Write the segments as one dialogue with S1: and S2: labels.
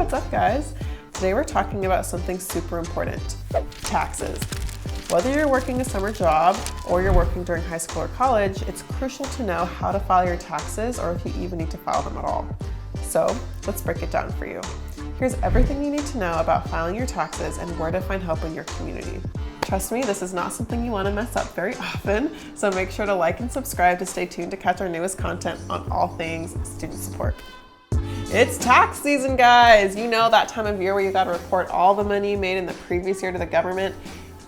S1: What's up, guys? Today we're talking about something super important, taxes. Whether you're working a summer job or you're working during high school or college, it's crucial to know how to file your taxes or if you even need to file them at all. So let's break it down for you. Here's everything you need to know about filing your taxes and where to find help in your community. Trust me, this is not something you want to mess up very often, so make sure to like and subscribe to stay tuned to catch our newest content on all things student support. It's tax season, guys! You know, that time of year where you got to report all the money you made in the previous year to the government.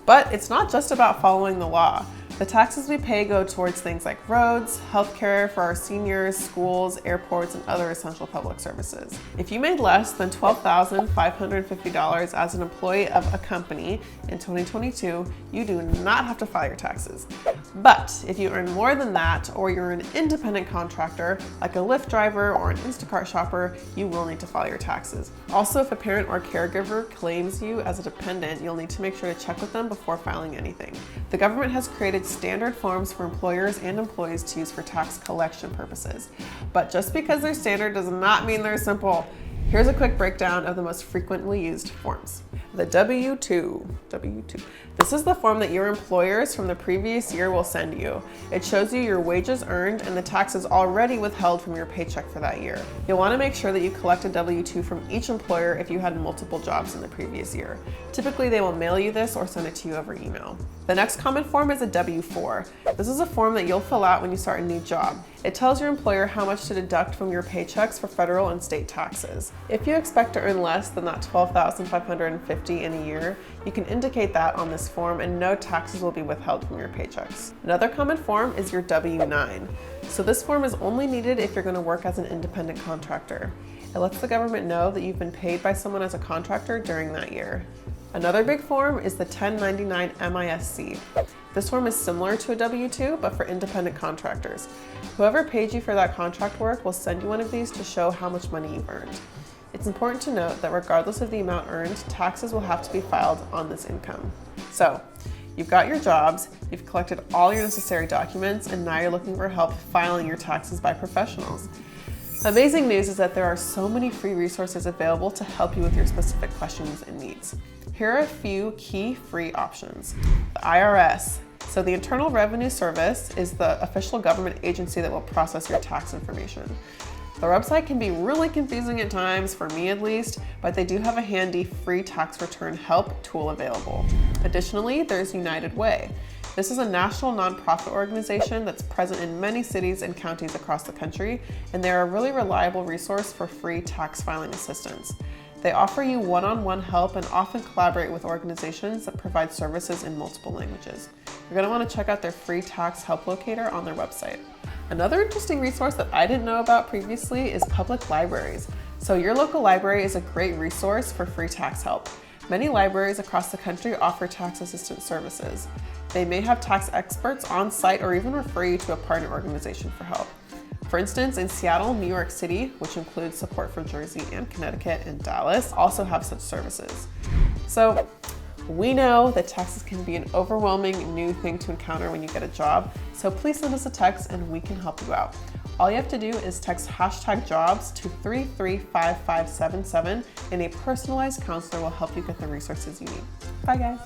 S1: But it's not just about following the law. The taxes we pay go towards things like roads, healthcare for our seniors, schools, airports, and other essential public services. If you made less than $12,550 as an employee of a company in 2022, you do not have to file your taxes. But if you earn more than that, or you're an independent contractor, like a Lyft driver or an Instacart shopper, you will need to file your taxes. Also, if a parent or caregiver claims you as a dependent, you'll need to make sure to check with them before filing anything. The government has created standard forms for employers and employees to use for tax collection purposes. But just because they're standard does not mean they're simple. Here's a quick breakdown of the most frequently used forms. The W-2. This is the form that your employers from the previous year will send you. It shows you your wages earned and the taxes already withheld from your paycheck for that year. You'll want to make sure that you collect a W-2 from each employer if you had multiple jobs in the previous year. Typically, they will mail you this or send it to you over email. The next common form is a W-4. This is a form that you'll fill out when you start a new job. It tells your employer how much to deduct from your paychecks for federal and state taxes. If you expect to earn less than that $12,550 in a year, you can indicate that on this form and no taxes will be withheld from your paychecks. Another common form is your W-9. So this form is only needed if you're going to work as an independent contractor. It lets the government know that you've been paid by someone as a contractor during that year. Another big form is the 1099 MISC. This form is similar to a W-2, but for independent contractors. Whoever paid you for that contract work will send you one of these to show how much money you've earned. It's important to note that regardless of the amount earned, taxes will have to be filed on this income. So, you've got your jobs, you've collected all your necessary documents, and now you're looking for help filing your taxes by professionals. Amazing news is that there are so many free resources available to help you with your specific questions and needs. Here are a few key free options. The IRS. So the Internal Revenue Service is the official government agency that will process your tax information. Their website can be really confusing at times, for me at least, but they do have a handy free tax return help tool available. Additionally, there's United Way. This is a national nonprofit organization that's present in many cities and counties across the country, and they're a really reliable resource for free tax filing assistance. They offer you one-on-one help and often collaborate with organizations that provide services in multiple languages. You're going to want to check out their free tax help locator on their website. Another interesting resource that I didn't know about previously is public libraries. So your local library is a great resource for free tax help. Many libraries across the country offer tax assistance services. They may have tax experts on site or even refer you to a partner organization for help. For instance, in Seattle, New York City, which includes support for Jersey and Connecticut and Dallas, also have such services. So we know that taxes can be an overwhelming new thing to encounter when you get a job, so please send us a text and we can help you out. All you have to do is text #jobs to 335577 and a personalized counselor will help you get the resources you need. Bye, guys.